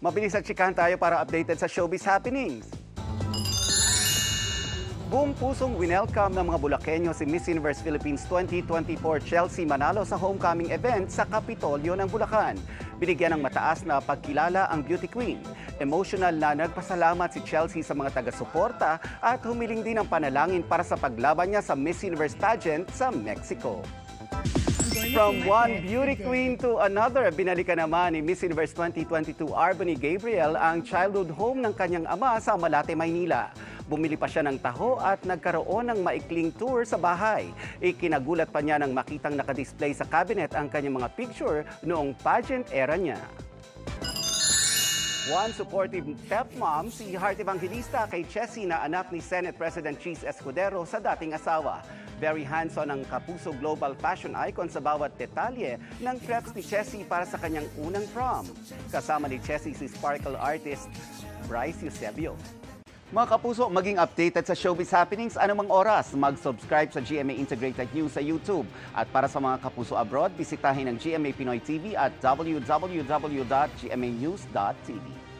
Mabilis at chikahan tayo para updated sa showbiz happenings. Buong pusong winelcome ng mga Bulakenyo si Miss Universe Philippines 2024 Chelsea Manalo sa homecoming event sa Kapitolyo ng Bulacan. Binigyan ng mataas na pagkilala ang beauty queen. Emotional na nagpasalamat si Chelsea sa mga taga-suporta at humiling din ng panalangin para sa paglaban niya sa Miss Universe pageant sa Mexico. From one beauty queen to another, binalikan naman ni Miss Universe 2022 Arbony Gabriel ang childhood home ng kanyang ama sa Malate, Maynila. Bumili pa siya ng taho at nagkaroon ng maikling tour sa bahay. Ikinagulat pa niya nang makitang nakadisplay sa cabinet ang kanyang mga picture noong pageant era niya. One supportive stepmom, si Heart Evangelista kay Chessy na anak ni Senate President Cheese Escudero sa dating asawa. Very hands-on ang Kapuso Global Fashion Icon sa bawat detalye ng preps ni Chessy para sa kanyang unang prom. Kasama ni Chessy si sparkle artist Bryce Eusebio. Mga kapuso, maging updated sa showbiz happenings anumang oras. Mag-subscribe sa GMA Integrated News sa YouTube. At para sa mga kapuso abroad, bisitahin ang GMA Pinoy TV at www.gmanews.tv.